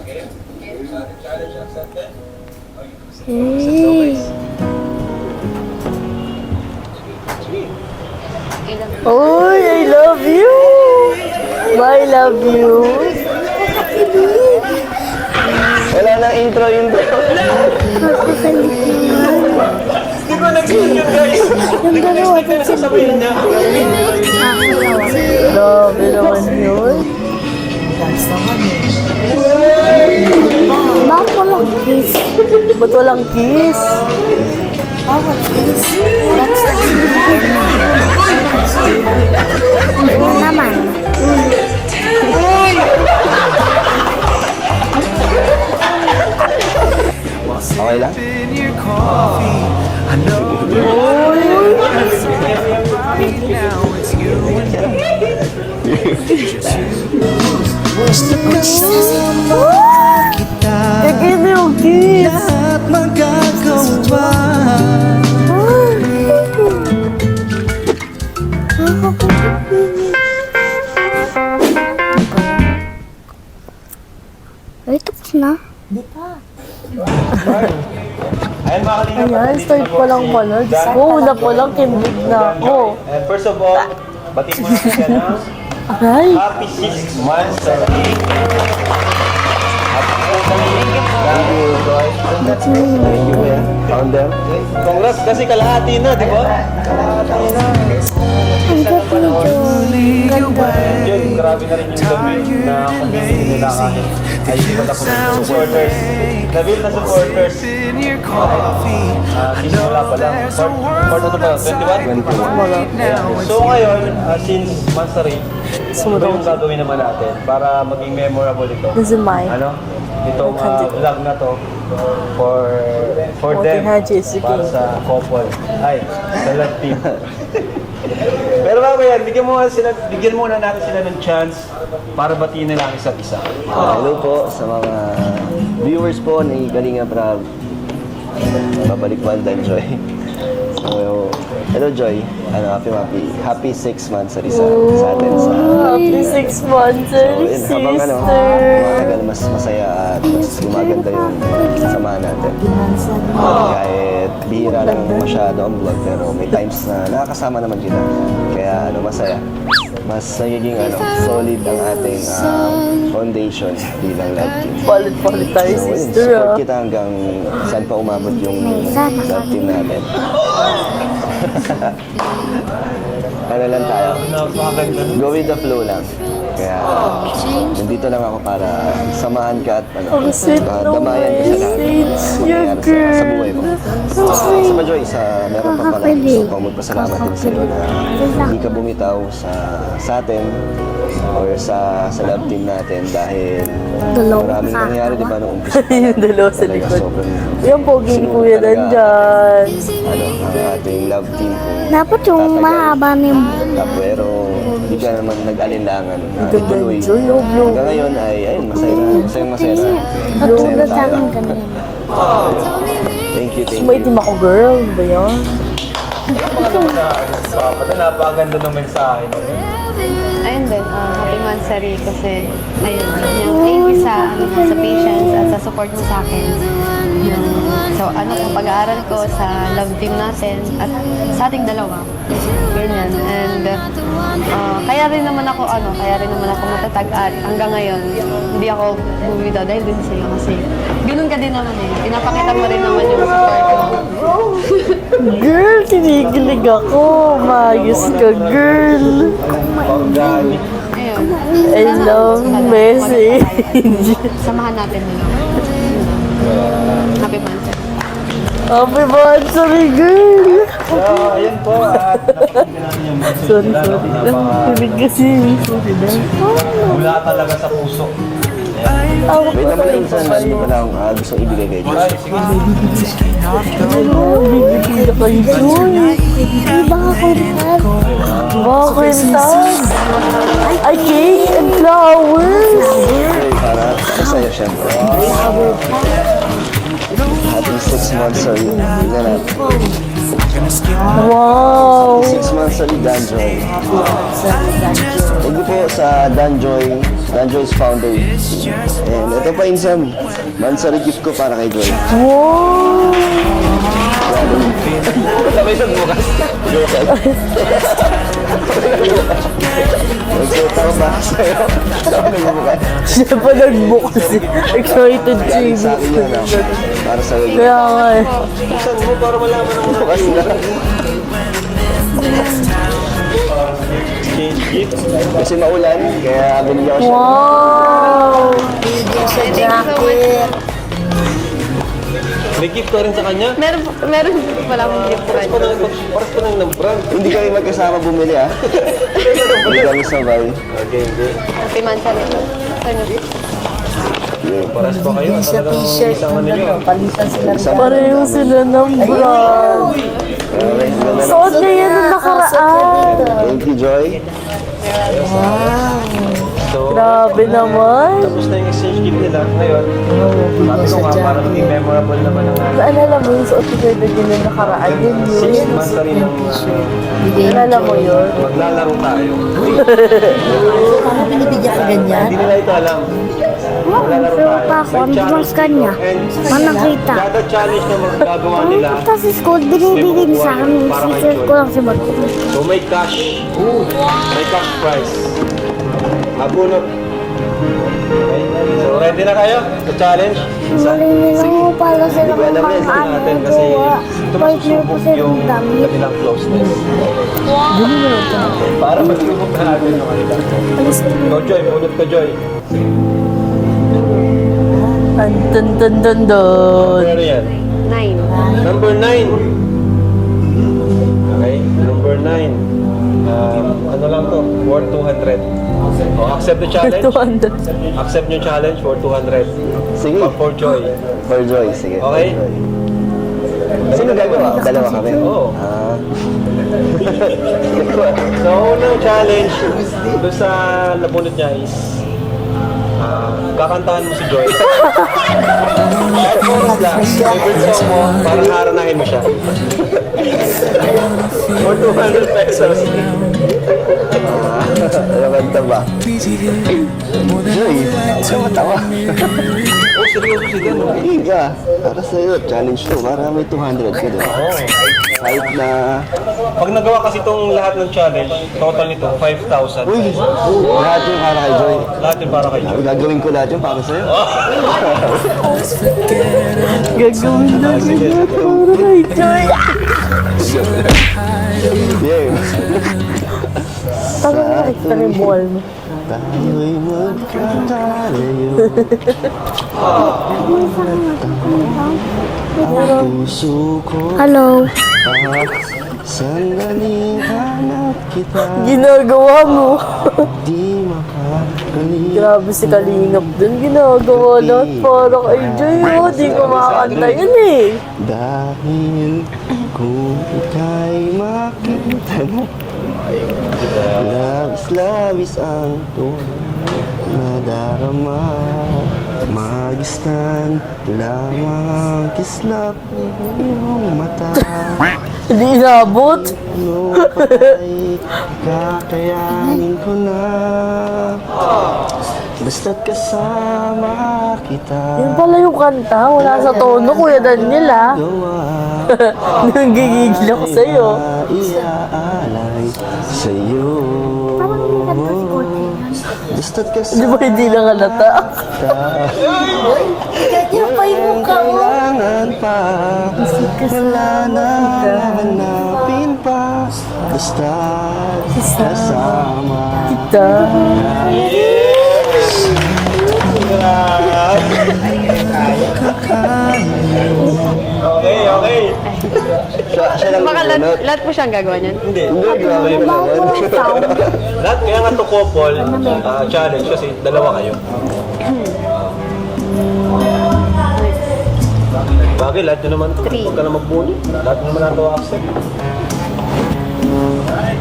Hey. Oy, I love you. I love you. Wala nang intro. Hindi ko nag-sing yun, guys. Yung dalawa, Sasabihin niya. grabe naman yun. Bakit walang kiss? Ba't walang kiss? Bakit kiss? That's the ano naman? Okay lang? Kagin yung kiss! Ay, tapos na. Ayan, mga kalingap. Ayan, start pa lang pala. Diyos ko, una pa lang, kinlig na ako. And first of all, batiin mo natin siya ng Ay, happy 6 months. Thank you, Joy. Thank you, kuya. Founder. Congrats kasi kalahati na, di ba? ang gato nito. Ganda. Yun, grabe na rin yung gabi na community nila kahit ay iba't ako ng supporters. Nabil na supporters. Simula pa lang. For ano ba? 21? So ngayon, since Mansari, ano ba yung gagawin naman natin para maging memorable ito? This is mine. Ano? Itong vlog na to for them, Haji is the para king. sa couple. Ay, sa love team. Pero mamaya, bigyan muna natin sila ng chance para batiin nila ang isa't isa. Hello po sa mga viewers po ni Kalinga Prab. Babalik one time, Joy. So, hello, Joy. Happy 6 months sa atin sa... Happy 6 months, So, yun, habang sister. mas masaya at mas gumaganda yung samahan natin. Kahit bihira lang masyado ang vlog, pero may times na nakakasama naman kita. Kaya masaya. Mas nagiging solid ang ating foundation bilang love team. Palit-palit tayo, So, yun, sister, support ah. kita hanggang saan pa umabot yung love team natin. Ano lang tayo? Go with the flow lang. Kaya nandito lang ako para samahan ka at Ang sweet ng damayan ka sa lahat ng your mangyayari sa buhay mo. girl. Sa Joy, meron pa pala gusto kong magpasalamat din sa iyo na hindi ka bumitaw sa atin or sa love team natin dahil maraming nangyari, di ba, nung umpisa. Yung dalawa sa Talaga likod. sobrang Yung pogi sinunod kuya talaga nandyan. ang ating love team kung Dapat yung tatagal. mahaba na yung Pero hindi ka naman nag-alinlangan na ituloy. Joy, yung blue. Hanggang ngayon ay ayun, masaya na. Masaya na. Katulad sa akin kanina. Thank you. Maitim ako, girl. Ano ba yan? Pati napakaganda ng mensahe. Ayun din, happy Mansari kasi ayun, thank you sa patience at sa support mo sa akin. So sa pag-aaral ko sa love team natin at sa ating dalawa. Ganyan. And kaya rin naman ako matatag at hanggang ngayon hindi ako bumitaw dahil din sa'yo kasi ganun ka din naman eh. Pinapakita mo rin naman yung support mo. Girl, tinigilig ako. Maayos ka, girl. Organic. Ayun. I love message. Samahan natin nila. Happy Mansari. Happy birthday, girl. So, ayun po. At napakinggan natin yung message Sorry, nila. sorry. Napaka- Kilig kasi. Sorry na. Mula talaga sa puso. Ako Wait pa naman rin yung isa na hindi ko lang gusto ibigay kay Joy. Ay, sige. bibigyan ka kay Joy. Iba ka kwintas. Wow, kwintas. Ay, cake and flowers. Joy, para masaya siyempre. Happy 6 months sa iyo. Tingnan natin. Wow. 6 months sa Danjoy. Thank you po sa Danjoy's founder. And ito Ito pa Insam. Mansari gift ko para kay Joy. Wow! Sabay sa bukas. Nagsuot ako ba sa'yo? Ako nagbubukas. Siya pa nagbukas eh. Excited Galing si sa akin yan ah. Para sa'yo. Kaya nga eh. Buksan mo para malaman ang Bukas na. change gift. Kasi maulan, kaya binigyan ko siya. Wow! Thank you so much. May gift ka rin sa kanya? Meron pala akong gift friend. Paras pa lang ng brand. Hindi kami magkasama bumili ah. Hindi kami sabay. Okay, hindi. Happy Mansari. Ano? Paras pa kayo. Sa t-shirt, Isang ano nyo. palitan sila. Pareho sila ng brand. Okay, ganda na. Suot na yan ang nakaraan. Thank you, Joy. So, Grabe naman. tapos na yung exchange gift nila. Ngayon, sabi ko nga, para maging memorable naman ang Naalala mo yung suot ko na din ang nakaraan. Yun 6 yun. months na rin ng Naalala mo yun? maglalaro tayo. Parang binibigyan ka ganyan. Hindi nila ito alam. Maglalaro Pero tayo. pa ako, May ang challenge bumas kanya. and Manakita. Kada challenge na magagawa nila, Punta sa school, binibigay niya sa akin. Sister ko lang si Marco. so may cash. May cash prize. Abunot. Okay. So ready na kayo sa challenge? Maling nila mo pala sila Hindi ko alam yan. kung paano Natin kasi gawa. ito Partner ko masusubok sila yung ng damit. kanilang closeness. Para magsubok na natin yung kanila. Go Joy, bunot ka Joy. Dun dun dun dun dun. Ano yan? 9. Number 9. Okay, number 9. Ano lang to? Worth 200. Oh, accept the challenge. 200. Accept yung challenge for 200. Sige. For Joy. For Joy, sige. for Okay. Joy. Sino gagawa? Dalawa kami. Oo. Ah. So, unang challenge doon sa nabunot niya is kakantahan mo si Joy. Kahit chorus lang, favorite song mo, para haranahin mo siya. For 200 pesos. Ano kanta ba? Joy, ano matawa? Oh, seryoso si Dan. Higa. Para sa'yo, challenge to. Para may 200 ka doon. Oo. Kahit na... Pag nagawa kasi itong lahat ng challenge, total nito, 5,000 Uy! pesos. Lahat yung para kay Joy. Lahat yung para kay Joy. Gagawin ko lahat yung para sa'yo. Gagawin na Sige. Ay, Joy. Yeah. Tama mo na yung ball mo. Tayo'y magkakalayo. Ang puso ko Hello. sandaling hanap kita. Ginagawa mo. Di makakalimutan. Grabe si Kalingap dun. Ginagawa lahat para kay Joy. Oh, di ko makakanta yun eh. Dahil kung ika'y makita na labis-labis ang tunay na darama. Magistan lamang kislap ng iyong mata. Hindi inabot. Ano pa'y kakayanin ko na. Basta't kasama kita. Yun pala yung kanta. Wala sa tono, Kuya Daniel ha. Gawa Nanggigigil ako sa'yo. iaalay sa'yo. Basta't Di kasama ba hindi lang halata? Ganyan pa yung mukha mo. kailangan pa. Wala na hanapin pa. Basta't kasama. Kita. Okay, okay. Siya lang Baka nagpunot. lahat po siyang gagawa niyan. Hindi. Hindi, grabe pa naman. Lahat, kaya nga to couple challenge kasi dalawa kayo. Bagay, lahat nyo naman. Huwag ka na magbuli. Lahat nyo naman nato accept.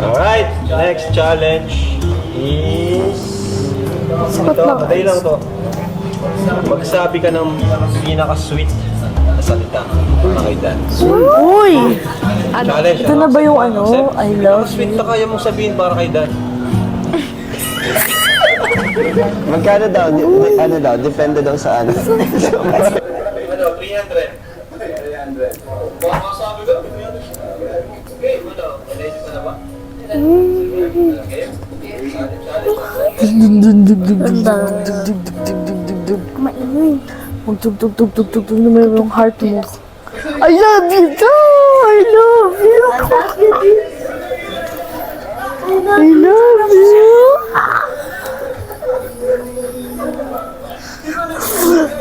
Alright, next challenge is... Ito, madali lang to. Magsabi ka ng pinaka-sweet na salita. Okay, Dan. Uy! Challenge. Ito na ba yung ano? I love Sweet na kaya mong sabihin para kay Dan. Magkano daw? Ano daw? Depende daw sa ano. Ano, 300. 300. Baka sabi ko, 300. Okay, ano? Ready ka na ba? Okay? Maingay. Magtug-tug-tug-tug-tug na mayroong heart mo. I love you too! I love you! I love you!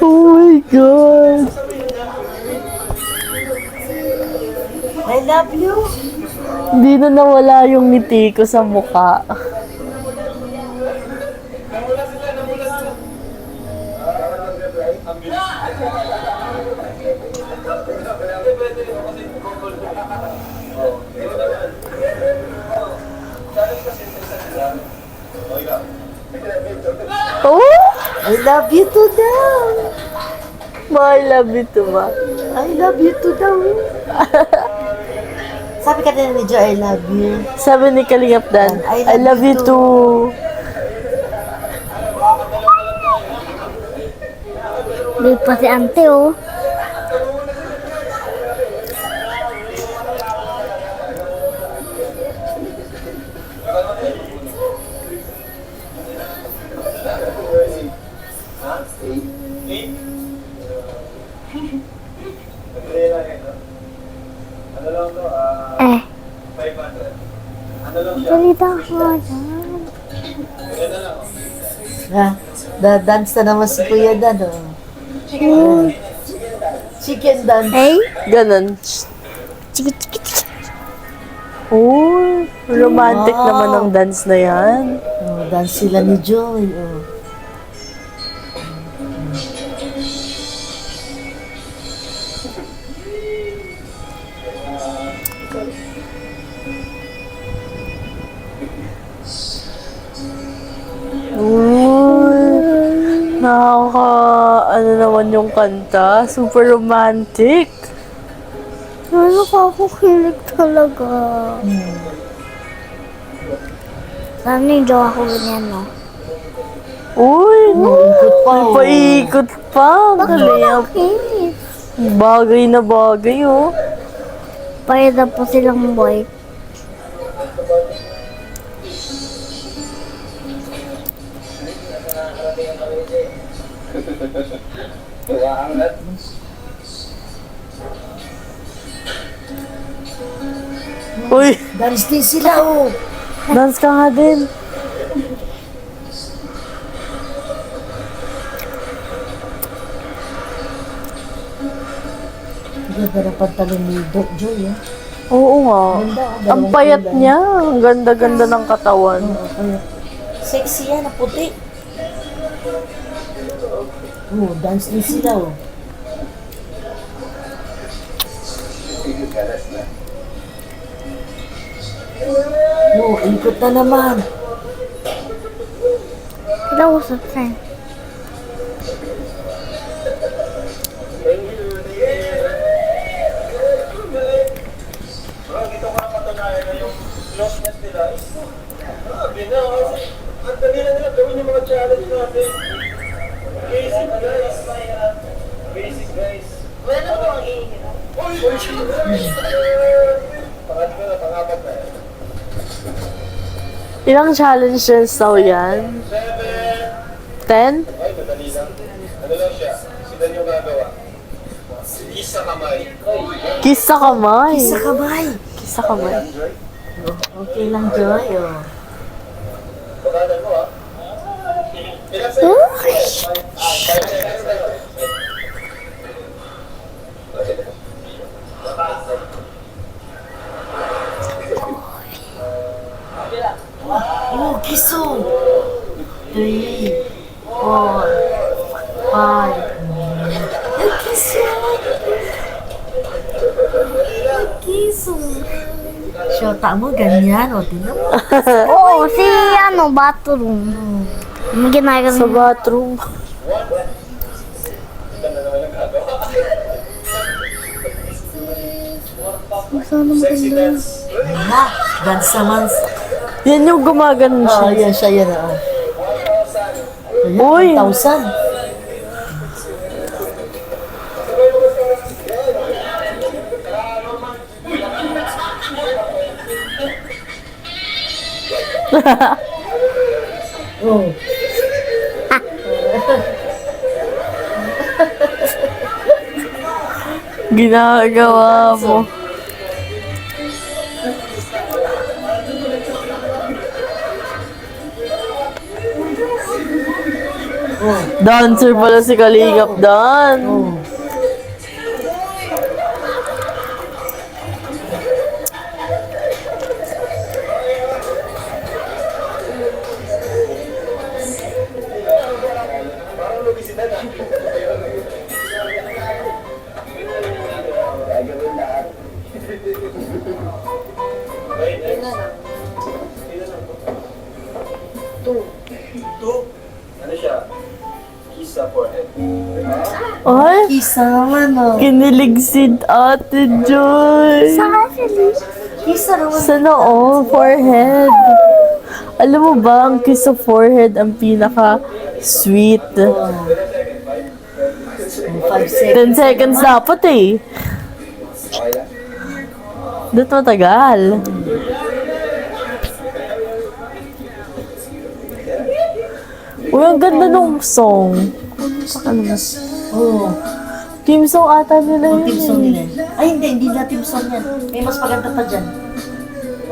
Oh my God! I love you. Hindi na nawala yung ngiti ko sa mukha. Oh! I love you too daw. I love you too, ma. I love you too daw. Sabi ka din ni Jo, I love you. Sabi ni Kalingap Dan, I love you too. Di pa si ante, oh. Ano lang to? 500. Ano lang siya? Salita ko dyan. Ha? Da-dance na naman si Kuya Dan, oh. Chicken dance. Hey? Ganon. Chiki, chiki, chiki. Oh, romantic naman ang dance na yan. Oh, dance sila ni Joy, oh. Ano naman yung kanta? Super romantic. Ano ka ako kilig talaga. Sana yung jowa ko ganyan, no? Uy, Ikot pa, oh. paikot pa. Ang galing. Kilig. Bagay na bagay, oh. Payada po silang boy. Uy, Dance din sila, oh. dance ka nga din. Ganda ng pantalon ni Joy, oh. Oo nga. Ganda, Ang dalawang payat kulay. niya. Ang ganda-ganda ng katawan. Sexy yan, na puti. Oh, dance din sila, oh. Oh, ikot na naman. Kinausap sa'yo. Dito ko na patunayan na yung closeness nila is grabe na. Ang dali na nila gawin yung mga challenge natin. Basic guys. Basic guys. Wala na po ang ihirap. Pangatlo na, pangapat na. Ilang challenges daw yan? 10? 7. Ay, madali lang. Ano lang siya? Sila yung gagawa. Isa kamay. Kiss sa kamay. Sa kamay. Kiss sa kamay. Okay lang, Joy, oh. Pagkanan mo ah. Ilang sa'yo? Oh, kiso. 3, 4, 5. Kiso. Kiso. Shota mo, ganyan, o. Tinan mo. Oo, si ano, bathroom. May ginagawa. Sa bathroom. Sana Sexy maganda. dance. Ha? Dance naman. Yan yung gumaganon Oo, siya. yan siya, yan, oh. Uy! 1,000. Oh. Ginagawa mo. Dancer pala si Kalingap Dan. Oh. Ano siya? Kiss sa forehead. Ay, Kisa naman, oh. kinilig si Ate Joy. Kisa naman. Sa noo, forehead. Alam mo ba, ang kiss sa forehead ang pinaka-sweet. 5 seconds. 10 seconds dapat eh. Okay lang. Dapat matagal. Uy, ang ganda nung song. Saka naman. Oh. Team song ata nila yun. Team song nila. Ay, hindi na team song yan. May mas maganda pa dyan.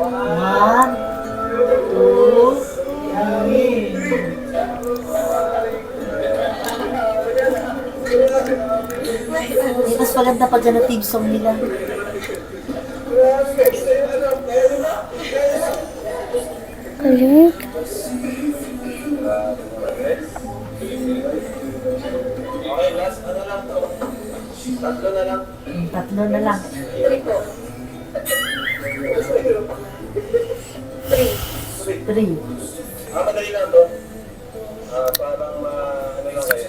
1, 2, 3. May mas maganda pa dyan na team song nila. Kalig. Okay, last ano lang to. Tatlo na lang. Tatlo na lang. 3. Madali lang to. Parang ano lang kayo.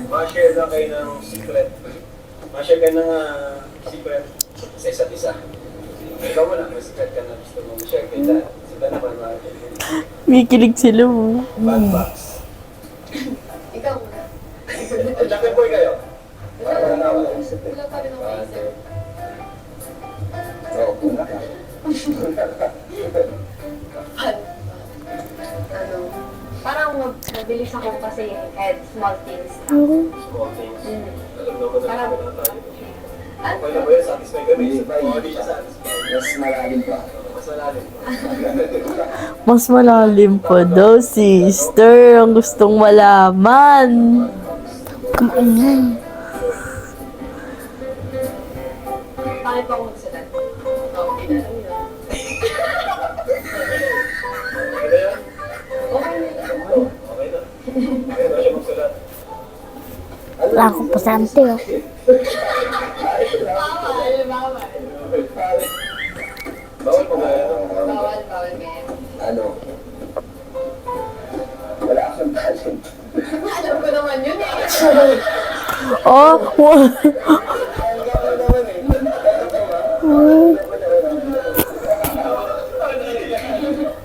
Ma-share lang kayo ng secret. Ma-share kayo ng secret sa isa't isa. Ikaw mo lang, may secret ka na gusto mong share kay Dan. Si Dan naman, May kilig sila mo. bad box. Ikaw muna. Jacket boy kayo. Para na ako. Wala pa rin ako isip. Oo, una ka. Ano, parang mabilis ako kasi kahit small things. Small things. Alam naman na ako na tayo. Okay na ba yun? Satisfy kami. Hindi siya satisfy. Mas malalim pa. Mas malalim. Mas malalim pa daw, sister. Ang gustong malaman. Kumaingay. Bakit pa ako magsalat? Okay na lang yun. Okay na yan? Okay na lang. Okay na. Okay na siya magsulat. Wala akong pasante oh. Bawal pa ba yan? Bawal ngayon. Ano? Wala akong talent. Alam ko naman yun eh. Oh,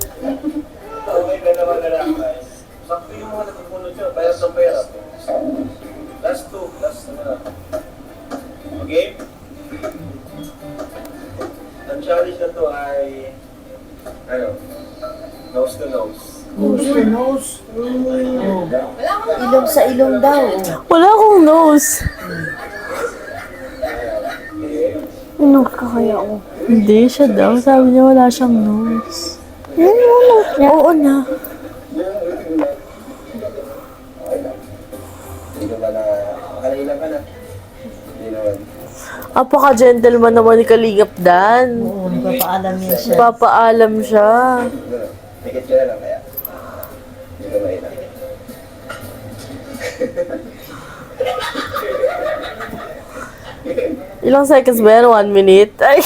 Okay na naman na lang, guys. Sakto yung mga nagpupunod siya. Payas ng payas. Last two. Last na lang. Okay? Ang challenge na to ay ano? Nose to nose. Nose to nose. Oh. Wala akong Ilong sa ilong daw. wala akong nose. Ano ka kaya ako? Hindi siya daw. Sabi niya wala siyang nose. Ano na? Oo na. Hindi ka ba na... Kanailan ka na? Hindi naman. Apaka-gentleman naman ni Kalingap Dan. Oo, nagpapaalam niya siya. Papaalam siya. Ano? Pikit ka na lang kaya. Hindi ka mahina. Ilang seconds ba yan? 1 minute? Ay.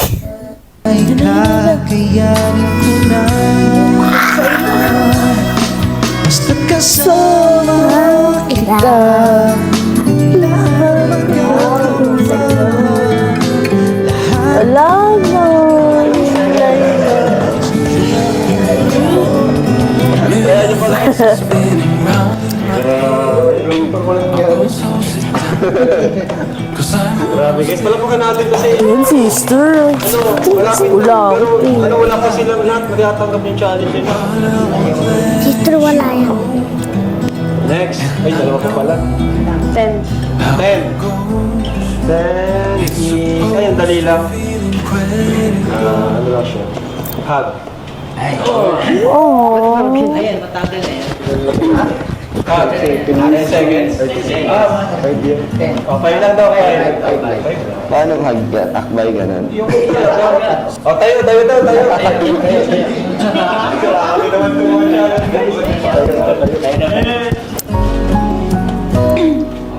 Kakayanin ko na basta kasama Kita. Wala na. It's been Grabe guys, palapakan natin kasi Yun, sister. Wala. wala pa silang lahat magtatanggap yung challenge nila. Sister, wala yan. Next, ay dalawa pa pala. 10. 10. 10 is, ay ang dali lang. Ano lang siya? Hug. Oh. Hug. 10 seconds. Okay lang daw kaya. Paano hug yan? Akbay ganun. O tayo daw. Grabe naman ito mga challenge guys.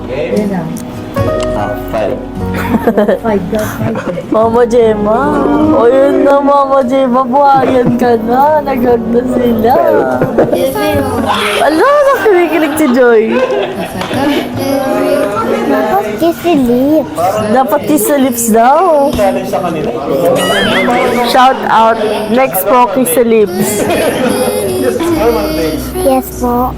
Okay. Five. Mama Gemma. O yun na, Mama Gemma. Buhayan ka na. Nagag na sila. Ala, nakikinig si Joy. Dapat kiss si lips. Dapat kiss sa lips daw. Challenge sa kanila. Shout out. Next po, kiss sa lips. Yes po.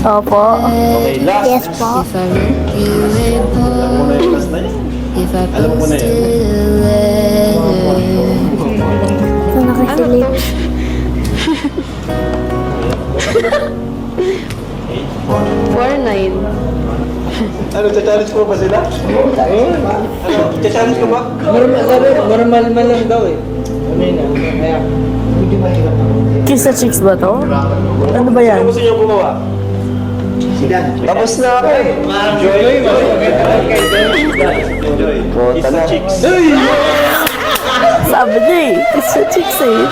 Opo. Okay, last. Yes po. Alam mo na yung last na yan. Alam mo na yan. Ito na kiss si lips. 4-9. Ano, challenge mo ba sila? Ano, challenge ko ba? Normal man lang daw eh. Kaya, medyo mahirap. Kiss sa cheeks ba to? Ano ba yan? Ano gusto niyo gumawa? Tapos na ako eh. Enjoy. Enjoy. Kota Kiss the na. chicks. Sabi niya eh. Kiss sa cheeks eh.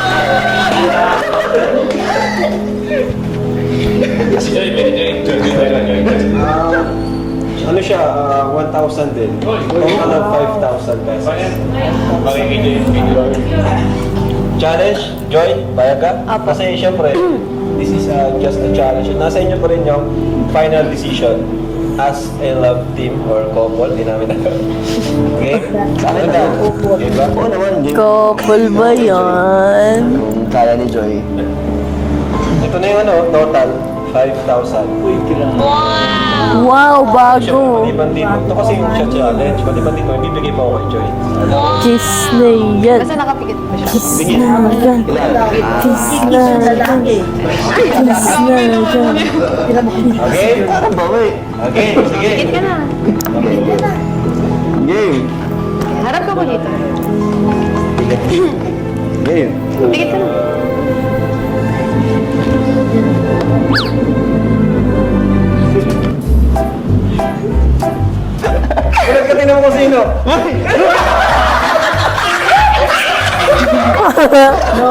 Ano siya, 1,000 din. Total of 5,000 pesos. Challenge? Joy? Bayag ka? Kasi syempre, this is just a challenge. Nasa inyo pa rin yung final decision as a love team or couple. Di namin alam. Okay? Sa akin na. Okay ba? Oo naman, game. Couple ba yan? Kung kaya ni Joy. Ito na yung total. 5,000. Uy, Wow, Siya, bago. maliban dito. Ito kasi yung siya challenge. Maliban dito, may bibigay pa ako kay Joy. Kiss na yan. Basta nakapikit pa siya. Kiss na yan. Kiss na yan. Kiss na yan. Okay? Parang bawi. Okay, sige. Pikit ka na. Game. Harap ka mo dito. Game. Pikit ka na. Ulit ka tinan mo kung sino.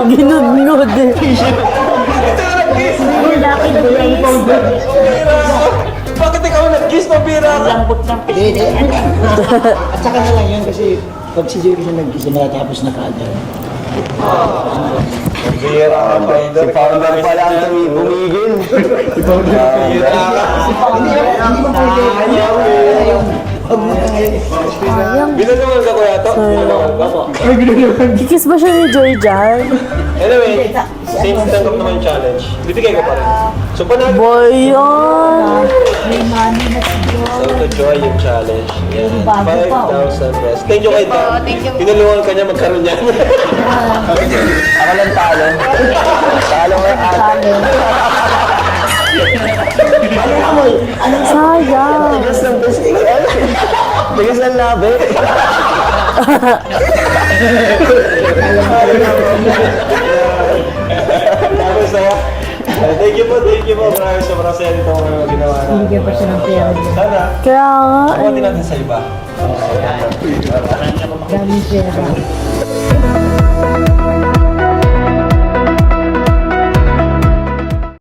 Ginudngod eh. Bakit ikaw nag-kiss? Pabira ka. At saka na lang yun kasi pag si Joey na nag-isa, matatapos na kaagad. Pabira ka, founder. Si Founder pala ang bumigil. Pabira ka. Binulungan ka kuya to? Binulungan ka? Kikiss ba siya ni Joy dyan? Anyway, since tanggap naman yung challenge, bibigay ko pa rin. So, panalo. Boy, yan. So, to joy yung challenge. Yan. 5,000 pesos. Thank you kay Dan. Thank you. Tinulungan ka niya magkaroon yan. Ako lang talo. Talo nga ate. Sayang. Tigas ng pisngi. Tigas ng labi. Tapos saya. Thank you po. Maraming sobrang saya nito mga ginawa natin. Hindi pa siya ng pera. Sana, Kaya nga. sumatin natin sa iba. Dami siya.